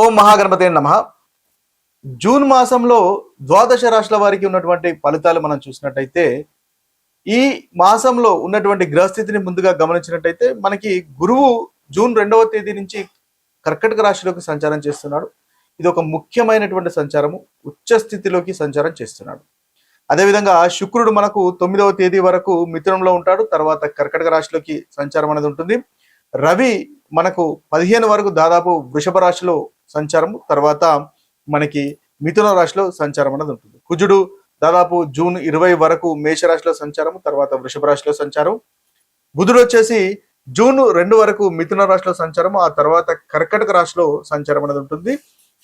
ఓం మహాగణపతే నమః. జూన్ మాసంలో ద్వాదశ రాశుల వారికి ఉన్నటువంటి ఫలితాలు మనం చూసినట్టయితే, ఈ మాసంలో ఉన్నటువంటి గ్రహస్థితిని ముందుగా గమనించినట్టయితే మనకి గురువు జూన్ 2వ తేదీ నుంచి కర్కటక రాశిలోకి సంచారం చేస్తున్నాడు. ఇది ఒక ముఖ్యమైనటువంటి సంచారము. ఉచ్చ స్థితిలోకి సంచారం చేస్తున్నాడు. అదేవిధంగా శుక్రుడు మనకు 9వ తేదీ వరకు మిథునంలో ఉంటాడు. తర్వాత కర్కటక రాశిలోకి సంచారం అనేది ఉంటుంది. రవి మనకు 15 వరకు దాదాపు వృషభ రాశిలో సంచారము, తర్వాత మనకి మిథున రాశిలో సంచారం అనేది ఉంటుంది. కుజుడు దాదాపు జూన్ 20 వరకు మేషరాశిలో సంచారము, తర్వాత వృషభ రాశిలో సంచారం. బుధుడు వచ్చేసి జూన్ 2 వరకు మిథున రాశిలో సంచారము, ఆ తర్వాత కర్కటక రాశిలో సంచారం అనేది ఉంటుంది.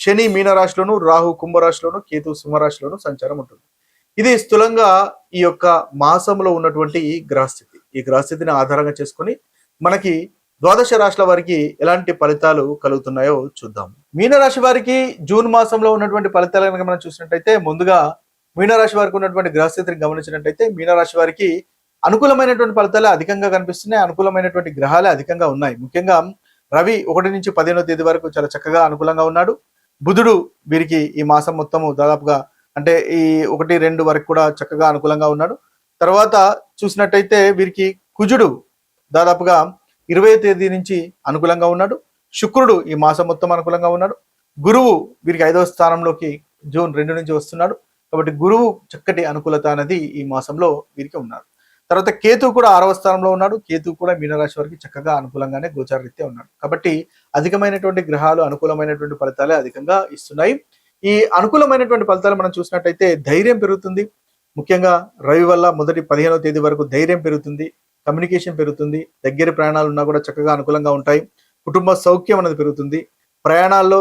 శని మీన రాశిలోను, రాహు కుంభరాశిలోను, కేతు సింహరాశిలోను సంచారం ఉంటుంది. ఇది స్థూలంగా ఈ యొక్క మాసంలో ఉన్నటువంటి గ్రహస్థితి. ఈ గ్రహస్థితిని ఆధారంగా చేసుకొని మనకి ద్వాదశ రాశుల వారికి ఎలాంటి ఫలితాలు కలుగుతున్నాయో చూద్దాం. మీనరాశి వారికి జూన్ మాసంలో ఉన్నటువంటి ఫలితాలు కనుక మనం చూసినట్టయితే, ముందుగా మీనరాశి వారికి ఉన్నటువంటి గ్రహస్థితిని గమనించినట్టయితే మీనరాశి వారికి అనుకూలమైనటువంటి ఫలితాలే అధికంగా కనిపిస్తున్నాయి. అనుకూలమైనటువంటి గ్రహాలే అధికంగా ఉన్నాయి. ముఖ్యంగా రవి 1 నుంచి 15వ తేదీ వరకు చాలా చక్కగా అనుకూలంగా ఉన్నాడు. బుధుడు వీరికి ఈ మాసం మొత్తము దాదాపుగా అంటే ఈ 1, 2 వరకు కూడా చక్కగా అనుకూలంగా ఉన్నాడు. తర్వాత చూసినట్టయితే వీరికి కుజుడు దాదాపుగా 20వ తేదీ నుంచి అనుకూలంగా ఉన్నాడు. శుక్రుడు ఈ మాసం మొత్తం అనుకూలంగా ఉన్నాడు. గురువు వీరికి 5వ స్థానంలోకి జూన్ 2 నుంచి వస్తున్నాడు. కాబట్టి గురువు చక్కటి అనుకూలత అనేది ఈ మాసంలో వీరికి ఉన్నారు. తర్వాత కేతు కూడా 6వ స్థానంలో ఉన్నాడు. కేతు కూడా మీనరాశి వారికి చక్కగా అనుకూలంగానే గోచారరీత్యా ఉన్నాడు. కాబట్టి అధికమైనటువంటి గ్రహాలు అనుకూలమైనటువంటి ఫలితాలే అధికంగా ఇస్తున్నాయి. ఈ అనుకూలమైనటువంటి ఫలితాలు మనం చూసినట్టయితే ధైర్యం పెరుగుతుంది. ముఖ్యంగా రవి వల్ల మొదటి 15వ తేదీ వరకు ధైర్యం పెరుగుతుంది, కమ్యూనికేషన్ పెరుగుతుంది. దగ్గర ప్రయాణాలు ఉన్నా కూడా చక్కగా అనుకూలంగా ఉంటాయి. కుటుంబ సౌఖ్యం అనేది పెరుగుతుంది. ప్రయాణాల్లో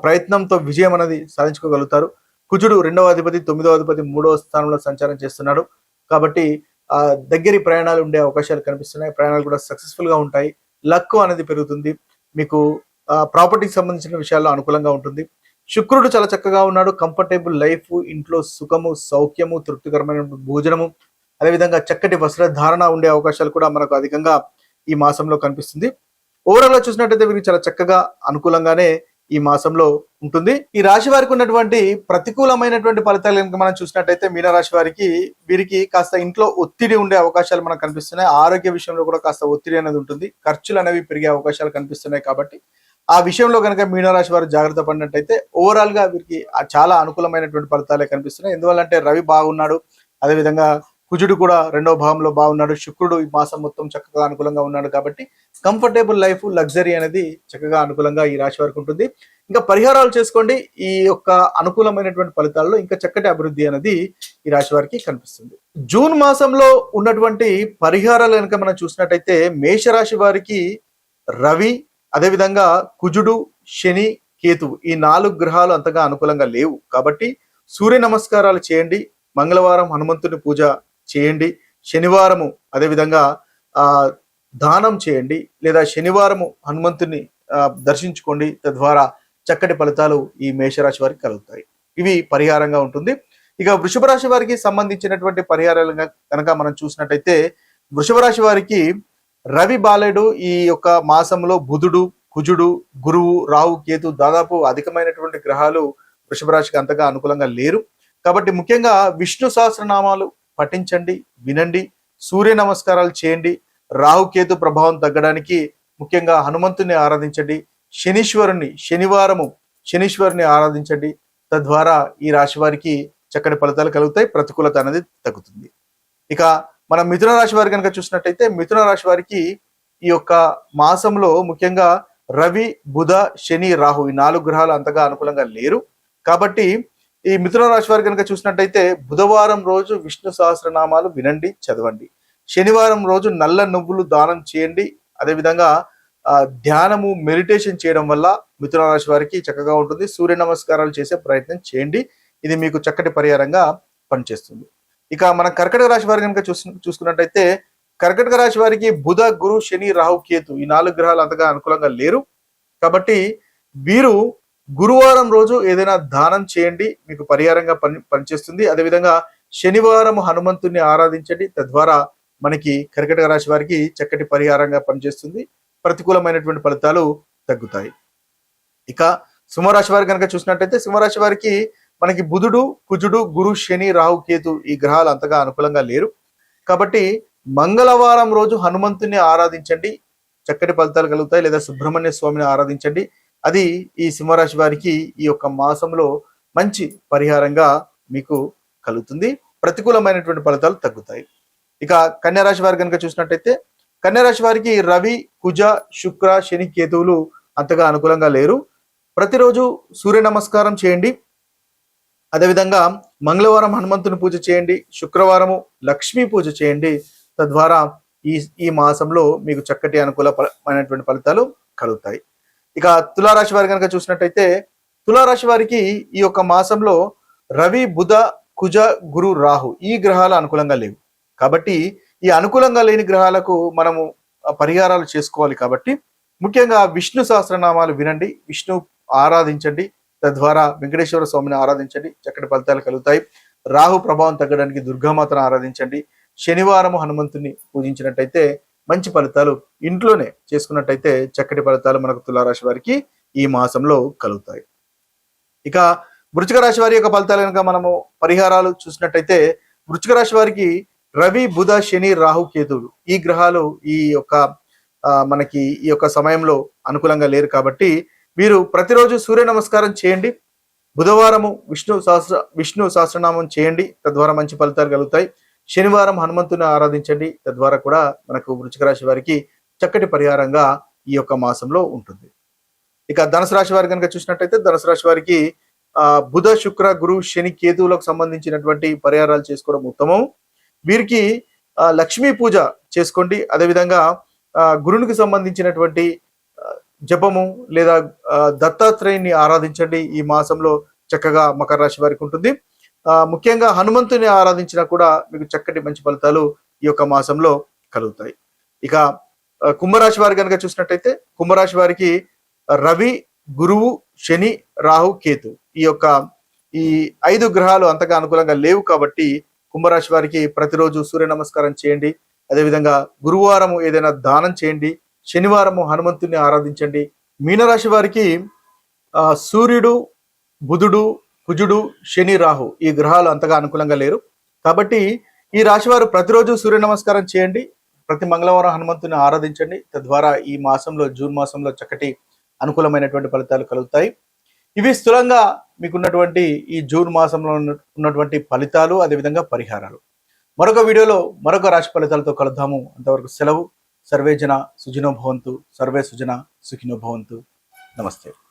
ప్రయత్నంతో విజయం అనేది సాధించుకోగలుగుతారు. కుజుడు 2వ అధిపతి, 9వ అధిపతి 3వ స్థానంలో సంచారం చేస్తున్నాడు. కాబట్టి దగ్గరి ప్రయాణాలు ఉండే అవకాశాలు కనిపిస్తున్నాయి. ప్రయాణాలు కూడా సక్సెస్ఫుల్ గా ఉంటాయి. లక్ అనేది పెరుగుతుంది. మీకు ప్రాపర్టీకి సంబంధించిన విషయాల్లో అనుకూలంగా ఉంటుంది. శుక్రుడు చాలా చక్కగా ఉన్నాడు. కంఫర్టబుల్ లైఫ్, ఇంట్లో సుఖము, సౌఖ్యము, తృప్తికరమైన భోజనము, అదేవిధంగా చక్కటి వస్త్రధారణ ఉండే అవకాశాలు కూడా మనకు అధికంగా ఈ మాసంలో కనిపిస్తుంది. ఓవరాల్ గా చూసినట్టయితే వీరికి చాలా చక్కగా అనుకూలంగానే ఈ మాసంలో ఉంటుంది. ఈ రాశి వారికి ఉన్నటువంటి ప్రతికూలమైనటువంటి ఫలితాలు కనుక మనం చూసినట్టయితే మీనరాశి వారికి వీరికి కాస్త ఇంట్లో ఒత్తిడి ఉండే అవకాశాలు మనకు కనిపిస్తున్నాయి. ఆరోగ్య విషయంలో కూడా కాస్త ఒత్తిడి అనేది ఉంటుంది. ఖర్చులు అనేవి పెరిగే అవకాశాలు కనిపిస్తున్నాయి. కాబట్టి ఆ విషయంలో కనుక మీనరాశి వారు జాగ్రత్త పడినట్టయితే ఓవరాల్ గా వీరికి చాలా అనుకూలమైనటువంటి ఫలితాలే కనిపిస్తున్నాయి. ఎందువల్లంటే రవి బాగున్నాడు, అదేవిధంగా కుజుడు కూడా 2వ భావంలో బాగున్నాడు. శుక్రుడు ఈ మాసం మొత్తం చక్కగా అనుకూలంగా ఉన్నాడు. కాబట్టి కంఫర్టబుల్ లైఫ్, లగ్జరీ అనేది చక్కగా అనుకూలంగా ఈ రాశి వారికి ఉంటుంది. ఇంకా పరిహారాలు చేసుకోండి. ఈ యొక్క అనుకూలమైనటువంటి ఫలితాల్లో ఇంకా చక్కటి అభివృద్ధి అనేది ఈ రాశి వారికి కనిపిస్తుంది. జూన్ మాసంలో ఉన్నటువంటి పరిహారాలు కనుక మనం చూసినట్టయితే మేషరాశి వారికి రవి, అదేవిధంగా కుజుడు, శని, కేతువు ఈ 4 గ్రహాలు అంతగా అనుకూలంగా లేవు. కాబట్టి సూర్య నమస్కారాలు చేయండి. మంగళవారం హనుమంతుని పూజ చేయండి. శనివారము అదేవిధంగా దానం చేయండి, లేదా శనివారము హనుమంతుని దర్శించుకోండి. తద్వారా చక్కటి ఫలితాలు ఈ మేషరాశి వారికి కలుగుతాయి. ఇవి పరిహారంగా ఉంటుంది. ఇక వృషభ రాశి వారికి సంబంధించినటువంటి పరిహారాలు కనుక మనం చూసినట్టయితే, వృషభ రాశి వారికి రవి బాలేడు. ఈ యొక్క మాసంలో బుధుడు, కుజుడు, గురువు, రాహు, కేతు దాదాపు అధికమైనటువంటి గ్రహాలు వృషభ రాశికి అంతగా అనుకూలంగా లేరు. కాబట్టి ముఖ్యంగా విష్ణు సహస్రనామాలు పఠించండి, వినండి, సూర్య నమస్కారాలు చేయండి. రాహుకేతు ప్రభావం తగ్గడానికి ముఖ్యంగా హనుమంతుని ఆరాధించండి. శనీశ్వరుని ఆరాధించండి. తద్వారా ఈ రాశి వారికి చక్కటి ఫలితాలు కలుగుతాయి. ప్రతికూలత అనేది తగ్గుతుంది. ఇక మనం మిథున రాశి వారి కనుక చూసినట్టయితే, మిథున రాశి వారికి ఈ యొక్క మాసంలో ముఖ్యంగా రవి, బుధ, శని, రాహు ఈ 4 గ్రహాలు అంతగా అనుకూలంగా లేరు. కాబట్టి ఈ మిథున రాశి వారి కనుక చూసినట్టయితే, బుధవారం రోజు విష్ణు సహస్రనామాలు వినండి, చదవండి. శనివారం రోజు నల్ల నువ్వులు దానం చేయండి. అదేవిధంగా ధ్యానము, మెడిటేషన్ చేయడం వల్ల మిథున రాశి వారికి చక్కగా ఉంటుంది. సూర్య నమస్కారాలు చేసే ప్రయత్నం చేయండి. ఇది మీకు చక్కటి పరిహారంగా పనిచేస్తుంది. ఇక మనం కర్కటక రాశి వారి కనుక చూసుకున్నట్టయితే, కర్కటక రాశి వారికి బుధ, గురు, శని, రాహు, కేతు ఈ 4 గ్రహాలు అంతగా అనుకూలంగా లేరు. కాబట్టి వీరు గురువారం రోజు ఏదైనా దానం చేయండి, మీకు పరిహారంగా పనిచేస్తుంది. అదేవిధంగా శనివారం హనుమంతుని ఆరాధించండి. తద్వారా మనకి కర్కటక రాశి వారికి చక్కటి పరిహారంగా పనిచేస్తుంది. ప్రతికూలమైనటువంటి ఫలితాలు తగ్గుతాయి. ఇక సింహరాశి వారి కనుక చూసినట్టయితే సింహరాశి వారికి మనకి బుధుడు, కుజుడు, గురు, శని, రాహు, కేతు ఈ గ్రహాలు అంతగా అనుకూలంగా లేరు. కాబట్టి మంగళవారం రోజు హనుమంతుని ఆరాధించండి, చక్కటి ఫలితాలు కలుగుతాయి. లేదా సుబ్రహ్మణ్య స్వామిని ఆరాధించండి. అది ఈ సింహరాశి వారికి ఈ యొక్క మాసంలో మంచి పరిహారంగా మీకు కలుగుతుంది. ప్రతికూలమైనటువంటి ఫలితాలు తగ్గుతాయి. ఇక కన్యారాశి వారి కనుక చూసినట్టయితే కన్యారాశి వారికి రవి, కుజ, శుక్ర, శని, కేతువులు అంతగా అనుకూలంగా లేరు. ప్రతిరోజు సూర్య నమస్కారం చేయండి. అదేవిధంగా మంగళవారం హనుమంతుని పూజ చేయండి, శుక్రవారము లక్ష్మీ పూజ చేయండి. తద్వారా ఈ మాసంలో మీకు చక్కటి అనుకూలమైనటువంటి ఫలితాలు కలుగుతాయి. ఇక తులారాశి వారి కనుక చూసినట్టయితే తులారాశి వారికి ఈ యొక్క మాసంలో రవి, బుధ, కుజ, గురు, రాహు ఈ గ్రహాలు అనుకూలంగా లేవు. కాబట్టి ఈ అనుకూలంగా లేని గ్రహాలకు మనము పరిహారాలు చేసుకోవాలి. కాబట్టి ముఖ్యంగా విష్ణు సహస్రనామాలు వినండి, విష్ణు ఆరాధించండి. తద్వారా వెంకటేశ్వర స్వామిని ఆరాధించండి, చక్కటి ఫలితాలు కలుగుతాయి. రాహు ప్రభావం తగ్గడానికి దుర్గామాతను ఆరాధించండి. శనివారం హనుమంతుని పూజించినట్టయితే మంచి ఫలితాలు, ఇంట్లోనే చేసుకున్నట్టయితే చక్కటి ఫలితాలు మనకు తులారాశి వారికి ఈ మాసంలో కలుగుతాయి. ఇక వృశ్చిక రాశి వారి యొక్క ఫలితాలు కనుక మనము పరిహారాలు చూసినట్టయితే వృశ్చిక రాశి వారికి రవి, బుధ, శని, రాహు, కేతువులు ఈ గ్రహాలు ఈ యొక్క సమయంలో అనుకూలంగా లేరు. కాబట్టి మీరు ప్రతిరోజు సూర్య నమస్కారం చేయండి. బుధవారము విష్ణు సహస్రనామం చేయండి, తద్వారా మంచి ఫలితాలు కలుగుతాయి. శనివారం హనుమంతుని ఆరాధించండి, తద్వారా కూడా మనకు వృశ్చిక రాశి వారికి చక్కటి పరిహారంగా ఈ యొక్క మాసంలో ఉంటుంది. ఇక ధనుసు రాశి వారి కనుక చూసినట్టయితే ధనుసు రాశి వారికి బుధ, శుక్ర, గురు, శని, కేతువులకు సంబంధించినటువంటి పరిహారాలు చేసుకోవడం ఉత్తమం. వీరికి లక్ష్మీ పూజ చేసుకోండి. అదేవిధంగా గురునికి సంబంధించినటువంటి జపము లేదా దత్తాత్రేయుని ఆరాధించండి. ఈ మాసంలో చక్కగా మకర రాశి వారికి ఉంటుంది. ముఖ్యంగా హనుమంతుని ఆరాధించినా కూడా మీకు చక్కటి మంచి ఫలితాలు ఈ యొక్క మాసంలో కలుగుతాయి. ఇక కుంభరాశి వారి కనుక చూసినట్టయితే కుంభరాశి వారికి రవి, గురువు, శని, రాహు, కేతు ఈ 5 గ్రహాలు అంతగా అనుకూలంగా లేవు. కాబట్టి కుంభరాశి వారికి ప్రతిరోజు సూర్య నమస్కారం చేయండి. అదేవిధంగా గురువారం ఏదైనా దానం చేయండి. శనివారము హనుమంతుని ఆరాధించండి. మీనరాశి వారికి సూర్యుడు, బుధుడు, కుజుడు, శని, రాహు ఈ గ్రహాలు అంతగా అనుకూలంగా లేరు. కాబట్టి ఈ రాశి వారు ప్రతిరోజు సూర్య నమస్కారం చేయండి. ప్రతి మంగళవారం హనుమంతుని ఆరాధించండి. తద్వారా ఈ మాసంలో జూన్ మాసంలో చక్కటి అనుకూలమైనటువంటి ఫలితాలు కలుగుతాయి. ఇవి స్థూలంగా మీకున్నటువంటి ఈ జూన్ మాసంలో ఉన్నటువంటి ఫలితాలు, అదేవిధంగా పరిహారాలు. మరొక వీడియోలో మరొక రాశి ఫలితాలతో కలుద్దాము. అంతవరకు సెలవు. సర్వే జన సుఖినో భవంతు. సర్వే సుజన సుఖినో భవంతు. నమస్తే.